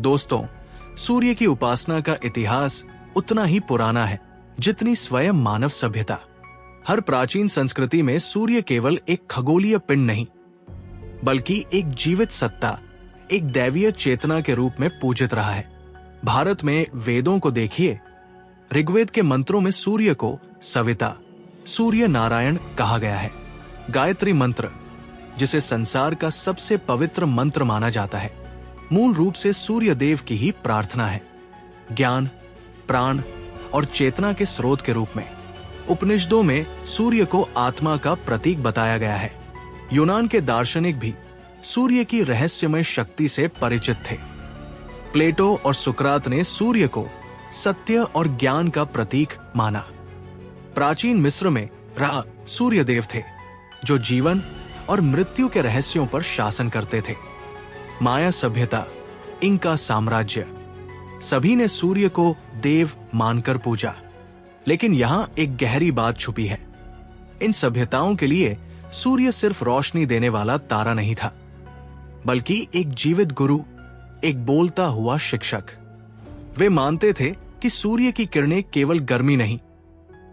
दोस्तों, सूर्य की उपासना का इतिहास उतना ही पुराना है जितनी स्वयं मानव सभ्यता। हर प्राचीन संस्कृति में सूर्य केवल एक खगोलीय पिंड नहीं, बल्कि एक जीवित सत्ता, एक दैवीय चेतना के रूप में पूजित रहा है। भारत में वेदों को देखिए, ऋग्वेद के मंत्रों में सूर्य को सविता, सूर्य नारायण कहा गया है। गायत्री मंत्र, जिसे संसार का सबसे पवित्र मंत्र माना जाता है, मूल रूप से सूर्य देव की ही प्रार्थना है। ज्ञान, प्राण और चेतना के स्रोत के रूप में उपनिषदों में सूर्य को आत्मा का प्रतीक बताया गया है। यूनान के दार्शनिक भी सूर्य की रहस्यमय शक्ति से परिचित थे। प्लेटो और सुकरात ने सूर्य को सत्य और ज्ञान का प्रतीक माना। प्राचीन मिस्र में रा सूर्य देव थे, जो जीवन और मृत्यु के रहस्यों पर शासन करते थे। माया सभ्यता, इंका साम्राज्य, सभी ने सूर्य को देव मानकर पूजा। लेकिन यहां एक गहरी बात छुपी है। इन सभ्यताओं के लिए सूर्य सिर्फ रोशनी देने वाला तारा नहीं था, बल्कि एक जीवित गुरु, एक बोलता हुआ शिक्षक। वे मानते थे कि सूर्य की किरणें केवल गर्मी नहीं,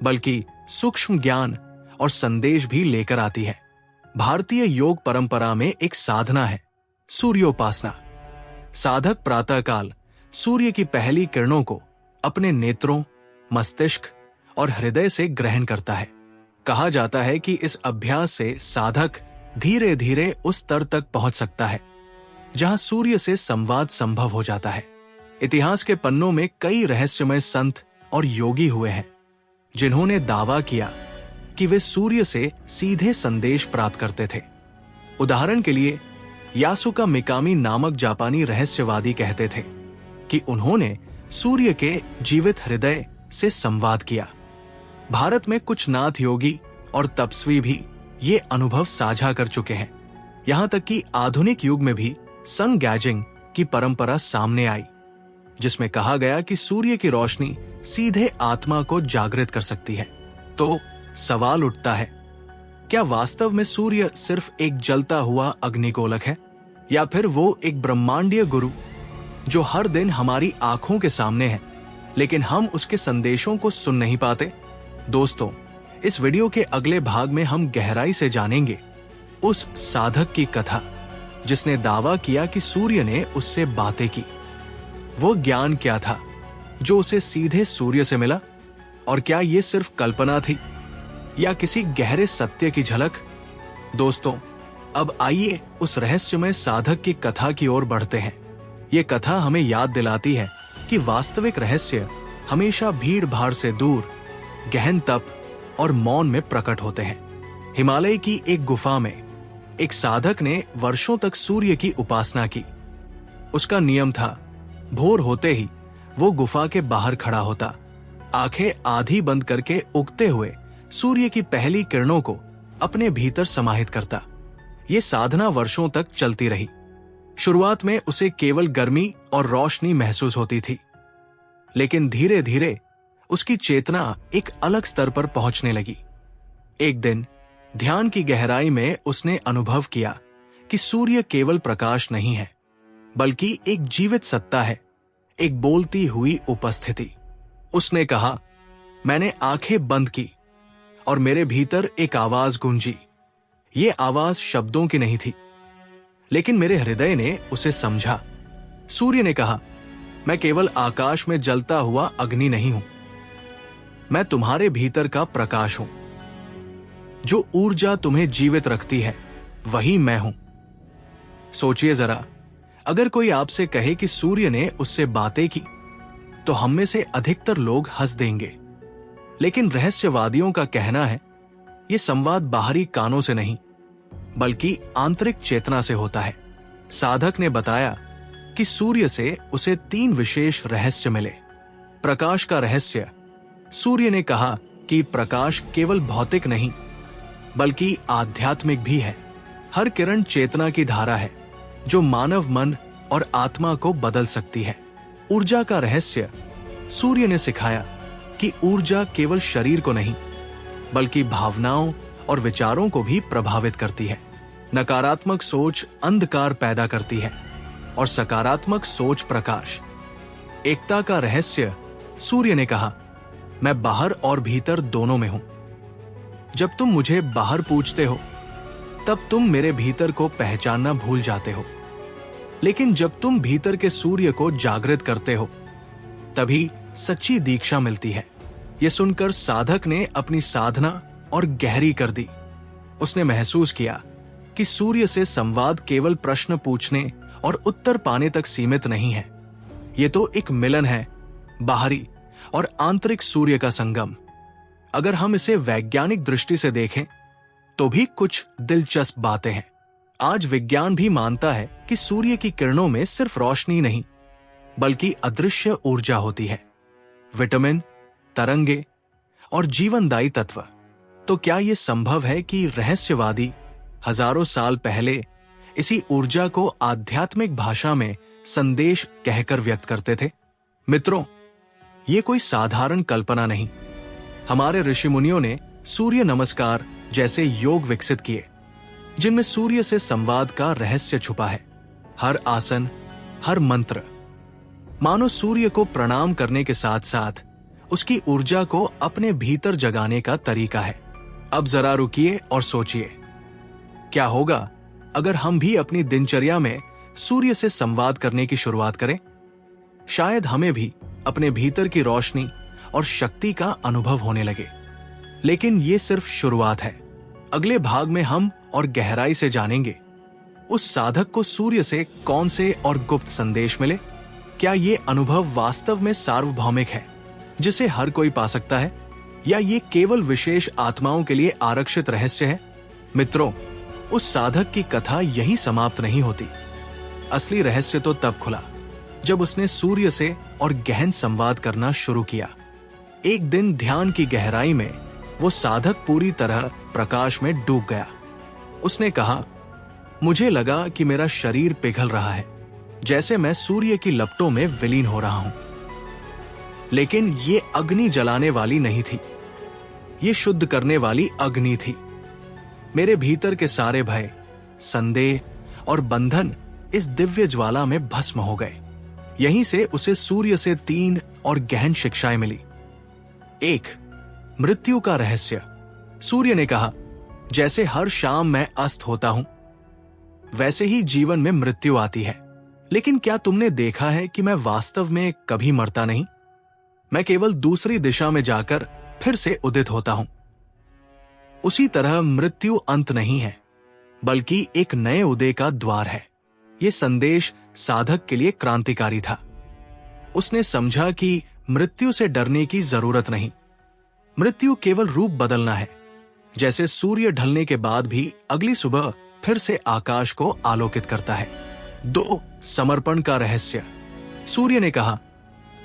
बल्कि सूक्ष्म ज्ञान और संदेश भी लेकर आती है। भारतीय योग परंपरा में एक साधना है सूर्योपासना। साधक प्रातःकाल सूर्य की पहली किरणों को अपने नेत्रों, मस्तिष्क और हृदय से ग्रहण करता है। कहा जाता है कि इस अभ्यास से साधक धीरे धीरे उस स्तर तक पहुंच सकता है जहां सूर्य से संवाद संभव हो जाता है। इतिहास के पन्नों में कई रहस्यमय संत और योगी हुए हैं जिन्होंने दावा किया कि वे सूर्य से सीधे संदेश प्राप्त करते थे। उदाहरण के लिए, यासुका मिकामी नामक जापानी रहस्यवादी कहते थे कि उन्होंने सूर्य के जीवित हृदय से संवाद किया। भारत में कुछ नाथ योगी और तपस्वी भी ये अनुभव साझा कर चुके हैं। यहां तक कि आधुनिक युग में भी सन गैजिंग की परंपरा सामने आई, जिसमें कहा गया कि सूर्य की रोशनी सीधे आत्मा को जागृत कर सकती है। तो सवाल उठता है, क्या वास्तव में सूर्य सिर्फ एक जलता हुआ अग्निगोलक है, या फिर वो एक ब्रह्मांडीय गुरु जो हर दिन हमारी आंखों के सामने है, लेकिन हम उसके संदेशों को सुन नहीं पाते? दोस्तों, इस वीडियो के अगले भाग में हम गहराई से जानेंगे उस साधक की कथा जिसने दावा किया कि सूर्य ने उससे बातें की। वो ज्ञान क्या था जो उसे सीधे सूर्य से मिला, और क्या ये सिर्फ कल्पना थी या किसी गहरे सत्य की झलक? दोस्तों, अब आइए उस रहस्यमय साधक की कथा की ओर बढ़ते हैं। ये कथा हमें याद दिलाती है कि वास्तविक रहस्य हमेशा भीड़ भाड़ से दूर, गहन तप और मौन में प्रकट होते हैं। हिमालय की एक गुफा में एक साधक ने वर्षों तक सूर्य की उपासना की। उसका नियम था, भोर होते ही वो गुफा के बाहर खड़ा होता, आंखें आधी बंद करके उगते हुए सूर्य की पहली किरणों को अपने भीतर समाहित करता। ये साधना वर्षों तक चलती रही। शुरुआत में उसे केवल गर्मी और रोशनी महसूस होती थी, लेकिन धीरे धीरे उसकी चेतना एक अलग स्तर पर पहुंचने लगी। एक दिन ध्यान की गहराई में उसने अनुभव किया कि सूर्य केवल प्रकाश नहीं है, बल्कि एक जीवित सत्ता है, एक बोलती हुई उपस्थिति। उसने कहा, मैंने आंखें बंद की और मेरे भीतर एक आवाज गूंजी। ये आवाज शब्दों की नहीं थी, लेकिन मेरे हृदय ने उसे समझा। सूर्य ने कहा, मैं केवल आकाश में जलता हुआ अग्नि नहीं हूं, मैं तुम्हारे भीतर का प्रकाश हूं। जो ऊर्जा तुम्हें जीवित रखती है, वही मैं हूं। सोचिए जरा, अगर कोई आपसे कहे कि सूर्य ने उससे बातें की, तो हम में से अधिकतर लोग हंस देंगे। लेकिन रहस्यवादियों का कहना है, यह संवाद बाहरी कानों से नहीं, बल्कि आंतरिक चेतना से होता है। साधक ने बताया कि सूर्य से उसे 3 विशेष रहस्य मिले। प्रकाश का रहस्य, सूर्य ने कहा कि प्रकाश केवल भौतिक नहीं, बल्कि आध्यात्मिक भी है। हर किरण चेतना की धारा है जो मानव मन और आत्मा को बदल सकती है। ऊर्जा का रहस्य, सूर्य ने सिखाया कि ऊर्जा केवल शरीर को नहीं, बल्कि भावनाओं और विचारों को भी प्रभावित करती है। नकारात्मक सोच अंधकार पैदा करती है, और सकारात्मक सोच प्रकाश। एकता का रहस्य। सूर्य ने कहा, मैं बाहर और भीतर दोनों में हूं। जब तुम मुझे बाहर पूछते हो तब तुम मेरे भीतर को पहचानना भूल जाते हो, लेकिन जब तुम भीतर के सूर्य को जागृत करते हो तभी सच्ची दीक्षा मिलती है। यह सुनकर साधक ने अपनी साधना और गहरी कर दी। उसने महसूस किया कि सूर्य से संवाद केवल प्रश्न पूछने और उत्तर पाने तक सीमित नहीं है। यह तो एक मिलन है, बाहरी और आंतरिक सूर्य का संगम। अगर हम इसे वैज्ञानिक दृष्टि से देखें तो भी कुछ दिलचस्प बातें हैं। आज विज्ञान भी मानता है कि सूर्य की किरणों में सिर्फ रोशनी नहीं बल्कि अदृश्य ऊर्जा होती है, विटामिन, तरंगे और जीवनदायी तत्व। तो क्या यह संभव है कि रहस्यवादी हजारों साल पहले इसी ऊर्जा को आध्यात्मिक भाषा में संदेश कहकर व्यक्त करते थे? मित्रों, ये कोई साधारण कल्पना नहीं। हमारे ऋषि मुनियों ने सूर्य नमस्कार जैसे योग विकसित किए जिनमें सूर्य से संवाद का रहस्य छुपा है। हर आसन, हर मंत्र मानो सूर्य को प्रणाम करने के साथ साथ उसकी ऊर्जा को अपने भीतर जगाने का तरीका है। अब जरा रुकिए और सोचिए, क्या होगा अगर हम भी अपनी दिनचर्या में सूर्य से संवाद करने की शुरुआत करें? शायद हमें भी अपने भीतर की रोशनी और शक्ति का अनुभव होने लगे। लेकिन ये सिर्फ शुरुआत है। अगले भाग में हम और गहराई से जानेंगे उस साधक को सूर्य से कौन से और गुप्त संदेश मिले। क्या ये अनुभव वास्तव में सार्वभौमिक है जिसे हर कोई पा सकता है, या ये केवल विशेष आत्माओं के लिए आरक्षित रहस्य है? मित्रों, उस साधक की कथा यही समाप्त नहीं होती। असली रहस्य तो तब खुला जब उसने सूर्य से और गहन संवाद करना शुरू किया। एक दिन ध्यान की गहराई में वो साधक पूरी तरह प्रकाश में डूब गया। उसने कहा, मुझे लगा कि मेरा शरीर पिघल रहा है, जैसे मैं सूर्य की लपटों में विलीन हो रहा हूं। लेकिन ये अग्नि जलाने वाली नहीं थी, ये शुद्ध करने वाली अग्नि थी। मेरे भीतर के सारे भय, संदेह और बंधन इस दिव्य ज्वाला में भस्म हो गए। यहीं से उसे सूर्य से 3 और गहन शिक्षाएं मिली। 1. मृत्यु का रहस्य। सूर्य ने कहा, जैसे हर शाम मैं अस्त होता हूं वैसे ही जीवन में मृत्यु आती है। लेकिन क्या तुमने देखा है कि मैं वास्तव में कभी मरता नहीं? मैं केवल दूसरी दिशा में जाकर फिर से उदित होता हूं। उसी तरह मृत्यु अंत नहीं है बल्कि एक नए उदय का द्वार है। यह संदेश साधक के लिए क्रांतिकारी था। उसने समझा कि मृत्यु से डरने की जरूरत नहीं। मृत्यु केवल रूप बदलना है, जैसे सूर्य ढलने के बाद भी अगली सुबह फिर से आकाश को आलोकित करता है। 2. समर्पण का रहस्य। सूर्य ने कहा,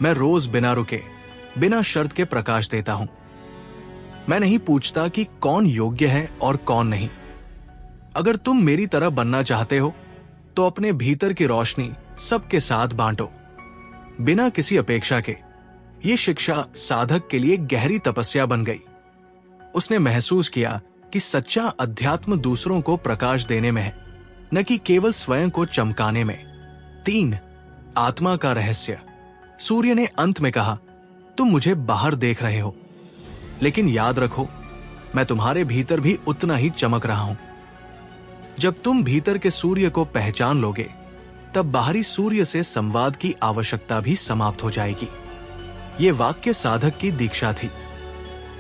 मैं रोज बिना रुके, बिना शर्त के प्रकाश देता हूं। मैं नहीं पूछता कि कौन योग्य है और कौन नहीं। अगर तुम मेरी तरह बनना चाहते हो तो अपने भीतर की रोशनी सबके साथ बांटो, बिना किसी अपेक्षा के। ये शिक्षा साधक के लिए गहरी तपस्या बन गई। उसने महसूस किया कि सच्चा अध्यात्म दूसरों को प्रकाश देने में है, न कि केवल स्वयं को चमकाने में। 3. आत्मा का रहस्य। सूर्य ने अंत में कहा, तुम मुझे बाहर देख रहे हो, लेकिन याद रखो, मैं तुम्हारे भीतर भी उतना ही चमक रहा हूं। जब तुम भीतर के सूर्य को पहचान लोगे तब बाहरी सूर्य से संवाद की आवश्यकता भी समाप्त हो जाएगी। ये वाक्य साधक की दीक्षा थी।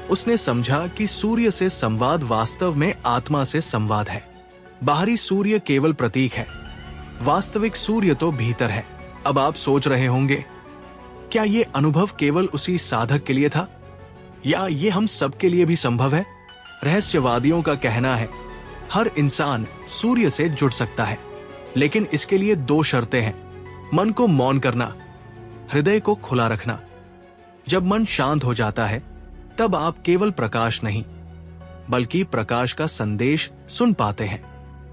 उसने समझा कि सूर्य से संवाद वास्तव में आत्मा से संवाद है। बाहरी सूर्य केवल प्रतीक है, वास्तविक सूर्य तो भीतर है। अब आप सोच रहे होंगे, क्या ये अनुभव केवल उसी साधक के लिए था, या ये हम सबके लिए भी संभव है? रहस्यवादियों का कहना है, हर इंसान सूर्य से जुड़ सकता है, लेकिन इसके लिए 2 शर्तें हैं। मन को मौन करना, हृदय को खुला रखना। जब मन शांत हो जाता है तब आप केवल प्रकाश नहीं बल्कि प्रकाश का संदेश सुन पाते हैं,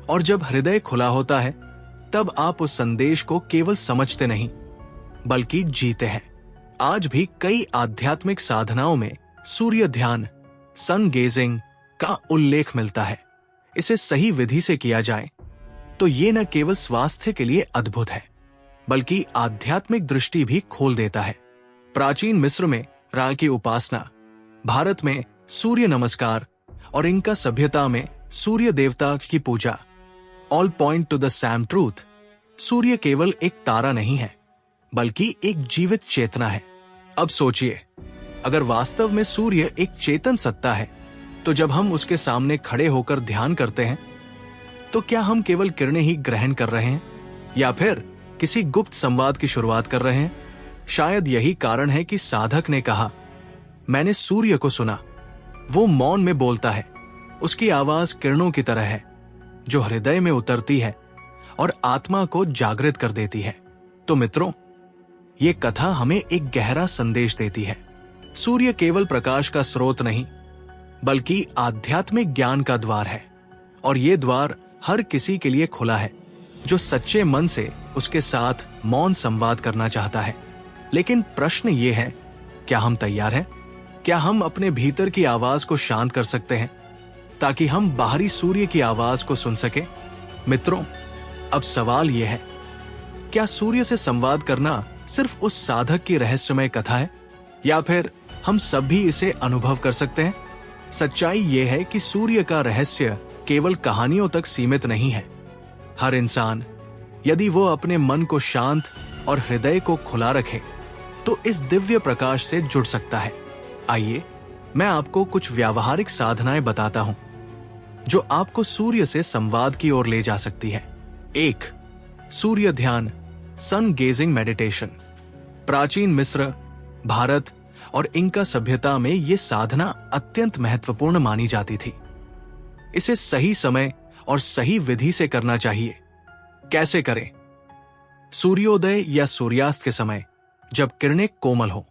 और जब हृदय खुला होता है तब आप उस संदेश को केवल समझते नहीं बल्कि जीते हैं। आज भी कई आध्यात्मिक साधनाओं में सूर्य ध्यान, सन गेजिंग का उल्लेख मिलता है। इसे सही विधि से किया जाए तो ये न केवल स्वास्थ्य के लिए अद्भुत है बल्कि आध्यात्मिक दृष्टि भी खोल देता है। प्राचीन मिस्र में रा की उपासना, भारत में सूर्य नमस्कार और इंका सभ्यता में सूर्य देवता की पूजा, all point to the same truth. सूर्य केवल एक तारा नहीं है, बल्कि एक जीवित चेतना है। अब सोचिए, अगर वास्तव में सूर्य एक चेतन सत्ता है, तो जब हम उसके सामने खड़े होकर ध्यान करते हैं, तो क्या हम केवल किरणें ही ग्रहण कर रहे हैं या फिर किसी गुप्त संवाद की शुरुआत कर रहे हैं? शायद यही कारण है कि साधक ने कहा, मैंने सूर्य को सुना, वो मौन में बोलता है, उसकी आवाज किरणों की तरह है जो हृदय में उतरती है और आत्मा को जागृत कर देती है। तो मित्रों, ये कथा हमें एक गहरा संदेश देती है। सूर्य केवल प्रकाश का स्रोत नहीं, बल्कि आध्यात्मिक ज्ञान का द्वार है, और ये द्वार हर किसी के लिए खुला है जो सच्चे मन से उसके साथ मौन संवाद करना चाहता है। लेकिन प्रश्न ये है, क्या हम तैयार हैं? क्या हम अपने भीतर की आवाज को शांत कर सकते हैं ताकि हम बाहरी सूर्य की आवाज को सुन सकें? मित्रों, अब सवाल यह है, क्या सूर्य से संवाद करना सिर्फ उस साधक की रहस्यमय कथा है, या फिर हम सब भी इसे अनुभव कर सकते हैं? सच्चाई यह है कि सूर्य का रहस्य केवल कहानियों तक सीमित नहीं है। हर इंसान, यदि वो अपने मन को शांत और हृदय को खुला रखे, तो इस दिव्य प्रकाश से जुड़ सकता है। आइए, मैं आपको कुछ व्यावहारिक साधनाएं बताता हूं जो आपको सूर्य से संवाद की ओर ले जा सकती है। 1. सूर्य ध्यान, सन गेजिंग मेडिटेशन। प्राचीन मिस्र, भारत और इंका सभ्यता में ये साधना अत्यंत महत्वपूर्ण मानी जाती थी। इसे सही समय और सही विधि से करना चाहिए। कैसे करें? सूर्योदय या सूर्यास्त के समय, जब किरणें कोमल हो।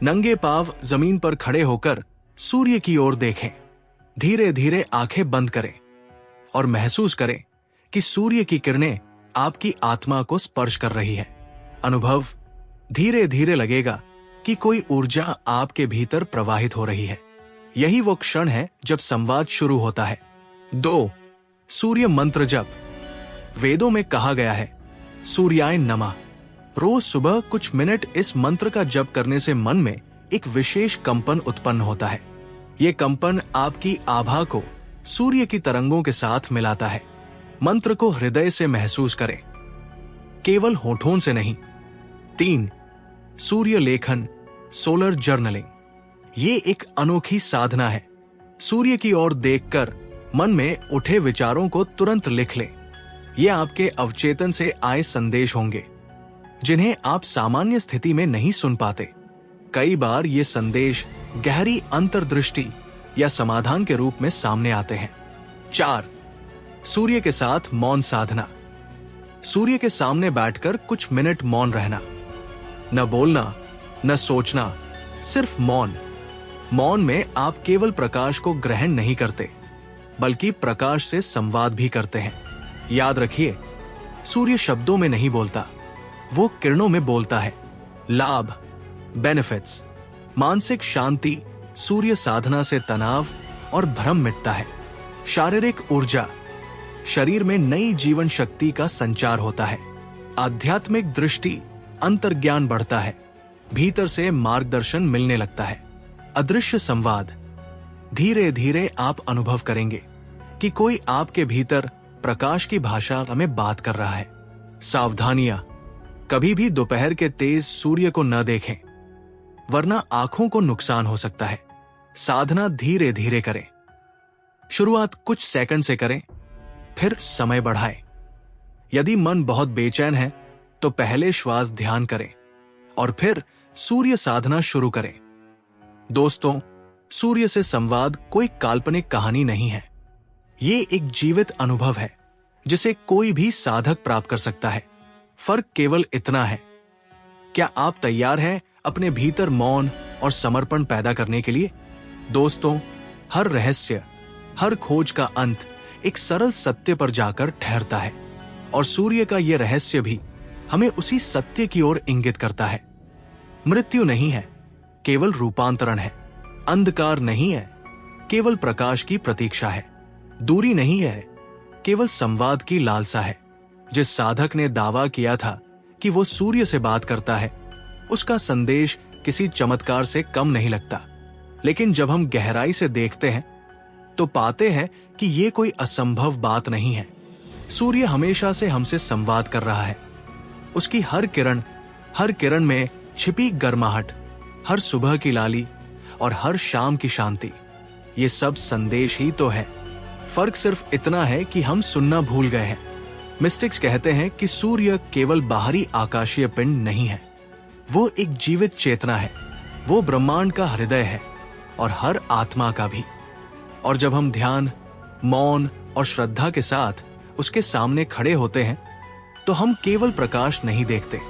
नंगे पांव जमीन पर खड़े होकर सूर्य की ओर देखें। धीरे धीरे आंखें बंद करें और महसूस करें कि सूर्य की किरणें आपकी आत्मा को स्पर्श कर रही है। अनुभव धीरे धीरे लगेगा कि कोई ऊर्जा आपके भीतर प्रवाहित हो रही है। यही वो क्षण है जब संवाद शुरू होता है। 2. सूर्य मंत्र जप। वेदों में कहा गया है, सूर्याय नमः। रोज सुबह कुछ मिनट इस मंत्र का जप करने से मन में एक विशेष कंपन उत्पन्न होता है। ये कंपन आपकी आभा को सूर्य की तरंगों के साथ मिलाता है। मंत्र को हृदय से महसूस करें, केवल होठों से नहीं। 3. सूर्य लेखन, सोलर जर्नलिंग। ये एक अनोखी साधना है। सूर्य की ओर देखकर मन में उठे विचारों को तुरंत लिख लें। ये आपके अवचेतन से आए संदेश होंगे जिन्हें आप सामान्य स्थिति में नहीं सुन पाते। कई बार ये संदेश गहरी अंतर्दृष्टि या समाधान के रूप में सामने आते हैं। 4. सूर्य के साथ मौन साधना। सूर्य के सामने बैठकर कुछ मिनट मौन रहना। न बोलना, न सोचना, सिर्फ मौन। मौन में आप केवल प्रकाश को ग्रहण नहीं करते, बल्कि प्रकाश से संवाद भी करते हैं। याद रखिए, सूर्य शब्दों में नहीं बोलता, वो किरणों में बोलता है। लाभ, बेनिफिट्स। मानसिक शांति, सूर्य साधना से तनाव और भ्रम मिटता है। शारीरिक ऊर्जा, शरीर में नई जीवन शक्ति का संचार होता है। आध्यात्मिक दृष्टि, अंतर्ज्ञान बढ़ता है, भीतर से मार्गदर्शन मिलने लगता है। अदृश्य संवाद, धीरे धीरे आप अनुभव करेंगे कि कोई आपके भीतर प्रकाश की भाषा में बात कर रहा है। सावधानियां, कभी भी दोपहर के तेज सूर्य को न देखें, वरना आंखों को नुकसान हो सकता है। साधना धीरे धीरे करें। शुरुआत कुछ सेकंड से करें, फिर समय बढ़ाएं। यदि मन बहुत बेचैन है तो पहले श्वास ध्यान करें और फिर सूर्य साधना शुरू करें। दोस्तों, सूर्य से संवाद कोई काल्पनिक कहानी नहीं है। ये एक जीवित अनुभव है जिसे कोई भी साधक प्राप्त कर सकता है। फर्क केवल इतना है, क्या आप तैयार हैं अपने भीतर मौन और समर्पण पैदा करने के लिए? दोस्तों, हर रहस्य, हर खोज का अंत एक सरल सत्य पर जाकर ठहरता है, और सूर्य का यह रहस्य भी हमें उसी सत्य की ओर इंगित करता है। मृत्यु नहीं है, केवल रूपांतरण है। अंधकार नहीं है, केवल प्रकाश की प्रतीक्षा है। दूरी नहीं है, केवल संवाद की लालसा है। जिस साधक ने दावा किया था कि वो सूर्य से बात करता है, उसका संदेश किसी चमत्कार से कम नहीं लगता। लेकिन जब हम गहराई से देखते हैं तो पाते हैं कि ये कोई असंभव बात नहीं है। सूर्य हमेशा से हमसे संवाद कर रहा है। उसकी हर किरण में छिपी गर्माहट, हर सुबह की लाली और हर शाम की शांति, ये सब संदेश ही तो है। फर्क सिर्फ इतना है कि हम सुनना भूल गए हैं। मिस्टिक्स कहते हैं कि सूर्य केवल बाहरी आकाशीय पिंड नहीं है, वो एक जीवित चेतना है। वो ब्रह्मांड का हृदय है और हर आत्मा का भी। और जब हम ध्यान, मौन और श्रद्धा के साथ उसके सामने खड़े होते हैं तो हम केवल प्रकाश नहीं देखते,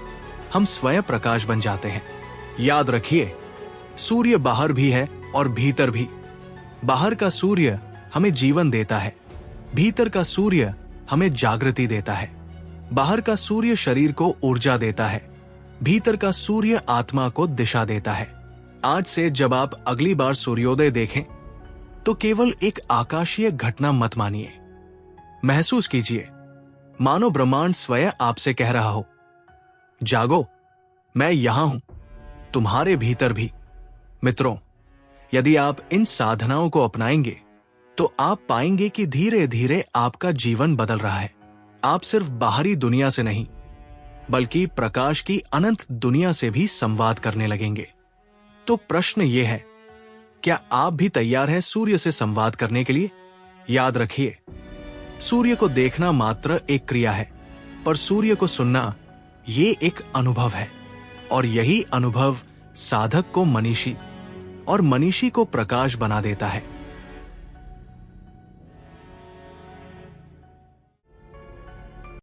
हम स्वयं प्रकाश बन जाते हैं। याद रखिए, सूर्य बाहर भी है और भीतर भी। बाहर का सूर्य हमें जीवन देता है, भीतर का सूर्य हमें जागृति देता है। बाहर का सूर्य शरीर को ऊर्जा देता है, भीतर का सूर्य आत्मा को दिशा देता है। आज से जब आप अगली बार सूर्योदय देखें तो केवल एक आकाशीय घटना मत मानिए, महसूस कीजिए मानो ब्रह्मांड स्वयं आपसे कह रहा हो, जागो, मैं यहां हूं, तुम्हारे भीतर भी। मित्रों, यदि आप इन साधनाओं को अपनाएंगे तो आप पाएंगे कि धीरे धीरे आपका जीवन बदल रहा है। आप सिर्फ बाहरी दुनिया से नहीं बल्कि प्रकाश की अनंत दुनिया से भी संवाद करने लगेंगे। तो प्रश्न ये है, क्या आप भी तैयार हैं सूर्य से संवाद करने के लिए? याद रखिए, सूर्य को देखना मात्र एक क्रिया है, पर सूर्य को सुनना ये एक अनुभव है। और यही अनुभव साधक को मनीषी और मनीषी को प्रकाश बना देता है।